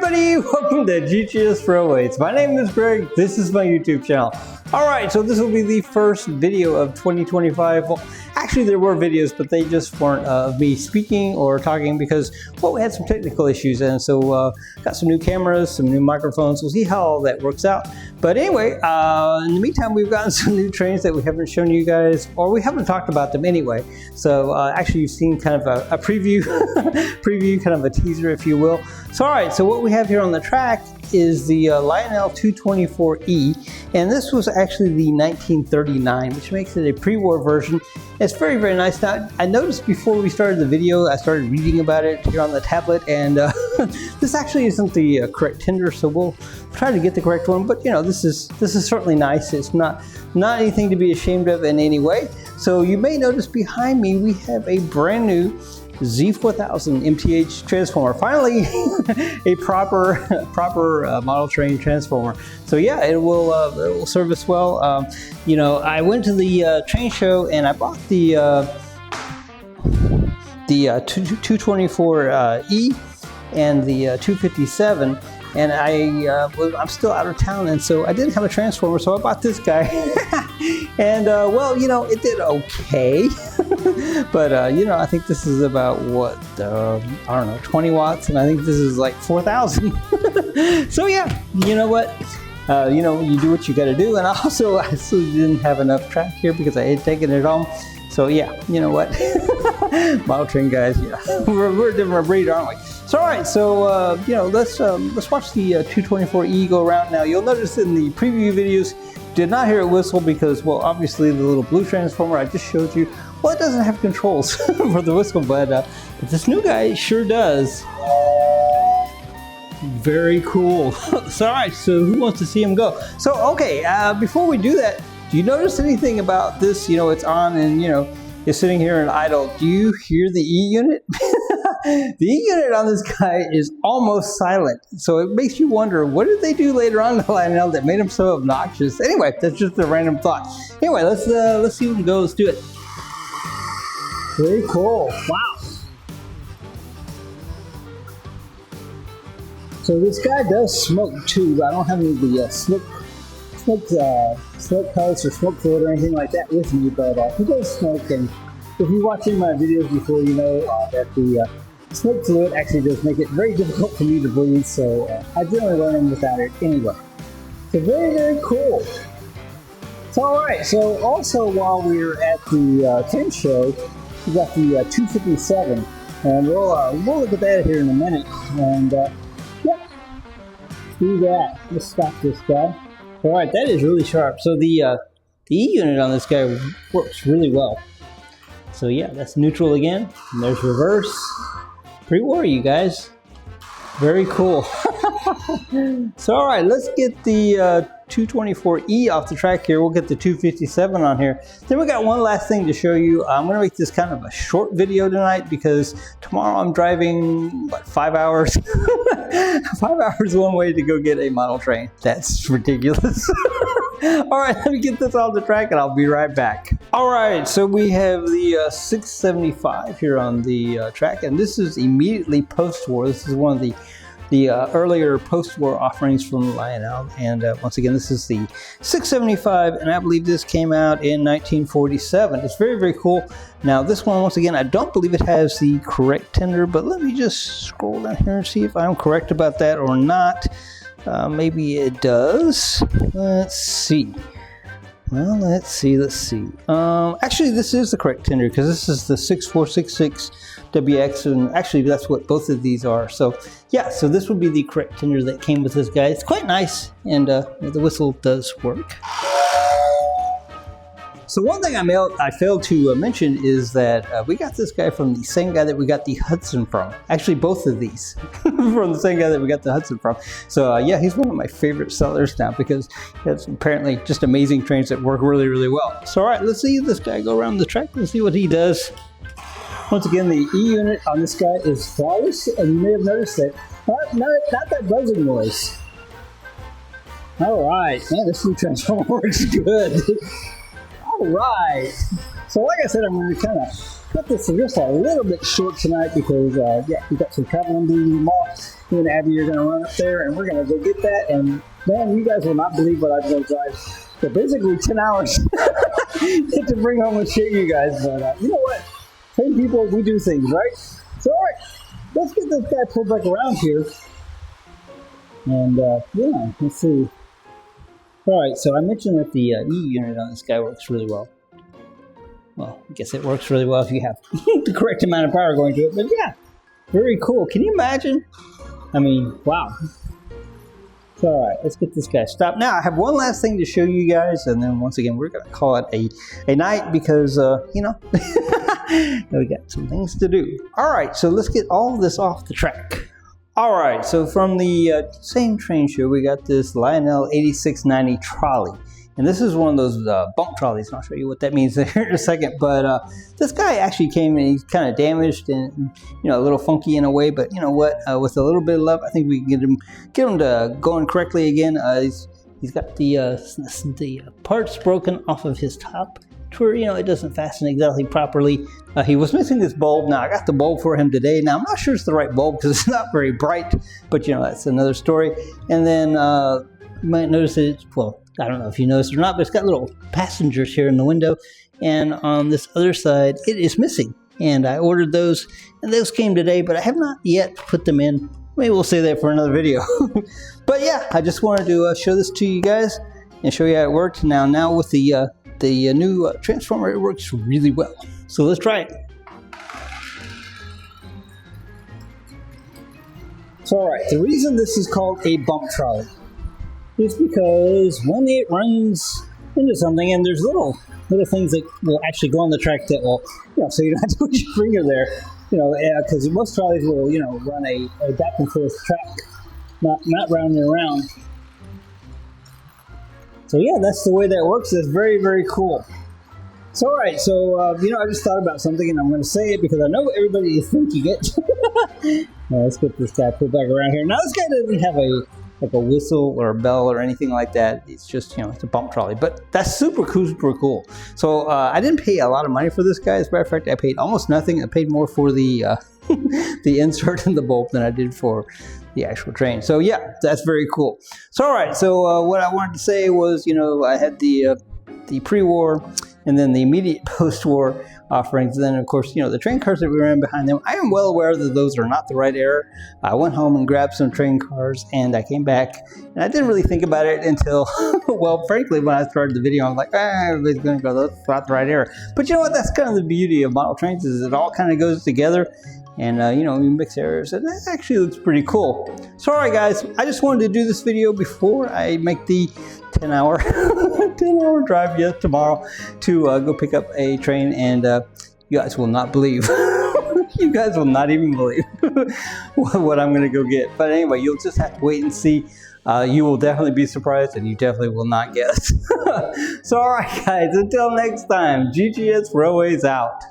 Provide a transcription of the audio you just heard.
everybody, welcome to GTS Railways. My name is Greg, this is my YouTube channel. Alright, so this will be the first video of 2025. Well, actually there were videos, but they just weren't of me speaking or talking because, well, we had some technical issues, and so got some new cameras, some new microphones. We'll see how all that works out. But anyway, in the meantime, we've gotten some new trains that we haven't shown you guys, or we haven't talked about them anyway. So actually you've seen kind of a preview, kind of a teaser, if you will. So alright, so what we have here on the track is the Lionel 224E, and this was actually the 1939, which makes it a pre-war version. It's very, very nice. Now, I noticed before we started the video, I started reading about it here on the tablet, and this actually isn't the correct tender, so we'll try to get the correct one. But you know, this is certainly nice. It's not anything to be ashamed of in any way. So you may notice behind me we have a brand new Z4000 MTH transformer. Finally, a proper model train transformer. So yeah, it will serve us well. You know, I went to the train show and I bought the 224E and the 257. And I'm still out of town, and so I didn't have a transformer, so I bought this guy. And well, you know, it did okay. But you know, I think this is about what, I don't know, 20 watts, and I think this is like 4,000. So yeah, you know what? You know, you do what you got to do. And I still didn't have enough track here because I had taken it home. So yeah, you know what? Model train guys, yeah, we're a different breed, aren't we? So alright, so you know, let's watch the 224E go around. Now you'll notice in the preview videos, did not hear it whistle because, well, obviously the little blue transformer I just showed you, well, it doesn't have controls for the whistle, but this new guy sure does. Very cool. So alright, so who wants to see him go? So okay, before we do that, do you notice anything about this? You know, it's on and, you know, it's sitting here in idle. Do you hear the E unit? The E unit on this guy is almost silent. So it makes you wonder, what did they do later on in the Lionel that made him so obnoxious? Anyway, that's just a random thought. Anyway, let's see him go. Let's do it. Very cool. Wow. So this guy does smoke too. I don't have any of the smoke pelts or smoke fluid or anything like that with me, but he does smoke. And if you watch any of my videos before, you know that the smoke fluid actually does make it very difficult for me to breathe, so I generally run without it anyway. So very, very cool. So alright, so also while we're at the train show, we got the 257, and we'll look at that here in a minute, and yeah, do that. Let's stop this guy. Alright, that is really sharp. So the E unit on this guy works really well. So yeah, that's neutral again, and there's reverse. Pre-war, you guys. Very cool. So alright, let's get the 224E off the track here. We'll get the 257 on here. Then we got one last thing to show you. I'm going to make this kind of a short video tonight because tomorrow I'm driving, what, 5 hours? 5 hours one way to go get a model train. That's ridiculous. Alright, let me get this off the track and I'll be right back. Alright, so we have the 675 here on the track, and this is immediately post-war. This is one of the earlier post-war offerings from Lionel, and once again, this is the 675, and I believe this came out in 1947. It's very, very cool. Now this one, once again, I don't believe it has the correct tender, but let me just scroll down here and see if I'm correct about that or not. Maybe it does. Let's see. Well, let's see. Actually, this is the correct tender because this is the 6466WX, and actually that's what both of these are. So yeah, so this would be the correct tender that came with this guy. It's quite nice, and the whistle does work. So one thing I failed to mention is that we got this guy from the same guy that we got the Hudson from. Actually, both of these from the same guy that we got the Hudson from. So yeah, he's one of my favorite sellers now because he has apparently just amazing trains that work really, really well. So all right, let's see this guy go around the track. Let's see what he does. Once again, the E unit on this guy is flawless, and you may have noticed that not that buzzing noise. All right, man, this new transformer works good. All right. So like I said, I'm going to kind of cut this just a little bit short tonight because, yeah, we got some traveling to do tomorrow. Me and Abby are going to run up there, and we're going to go get that. And, man, you guys will not believe what I'm going to drive. So basically 10 hours to bring home and show you guys. But you know what? Same people, we do things, right? So, all right, let's get this guy pulled back around here. And, yeah, let's see. All right, so I mentioned that the E unit on this guy works really well. Well, I guess it works really well if you have the correct amount of power going to it. But yeah, very cool. Can you imagine? I mean, wow. So, all right, let's get this guy stopped. Now, I have one last thing to show you guys, and then once again, we're going to call it a night because, you know, we got some things to do. All right, so let's get all of this off the track. All right, so from the same train show, we got this Lionel 8690 trolley. And this is one of those bump trolleys, and I'll show you what that means here in a second. But this guy actually came and he's kind of damaged and, you know, a little funky in a way. But you know what? With a little bit of love, I think we can get him to going correctly again. He's got the parts broken off of his top to where, you know, it doesn't fasten exactly properly. He was missing this bulb. Now I got the bulb for him today. Now I'm not sure it's the right bulb because it's not very bright, but you know, that's another story. And then you might notice that it's, well, I don't know if you noticed or not, but it's got little passengers here in the window. And on this other side, it is missing. And I ordered those, and those came today, but I have not yet put them in. Maybe we'll save that for another video. But yeah, I just wanted to show this to you guys and show you how it worked. Now with the new transformer, it works really well. So let's try it. So all right, the reason this is called a bump trolley is because when it runs into something, and there's little things that will actually go on the track that will, you know, so you don't have to put your finger there, you know, because most trolleys will, you know, run a back and forth track, not round and around. So yeah, that's the way that works. It's very, very cool. So all right, so you know, I just thought about something, and I'm going to say it because I know everybody is thinking it. Let's get this guy pulled back around here. Now this guy doesn't have a whistle or a bell or anything like that. It's just, you know, it's a bump trolley, but that's super cool. So I didn't pay a lot of money for this guy. As a matter of fact, I paid almost nothing. I paid more for the the insert and the bulb than I did for the actual train. So yeah, that's very cool. So all right, so what I wanted to say was, you know, I had the pre-war and then the immediate post-war offerings. And then, of course, you know, the train cars that we ran behind them, I am well aware that those are not the right era. I went home and grabbed some train cars, and I came back, and I didn't really think about it until, well, frankly, when I started the video, I'm like, everybody's going to go, that's not the right era. But you know what? That's kind of the beauty of model trains, is it all kind of goes together. And, you know, we mix errors, and that actually looks pretty cool. So, all right, guys, I just wanted to do this video before I make the 10-hour 10-hour drive yet tomorrow to go pick up a train, and you guys will not believe, you guys will not even believe what I'm going to go get. But anyway, you'll just have to wait and see. You will definitely be surprised, and you definitely will not guess. So, all right, guys, until next time, GGS Railways out.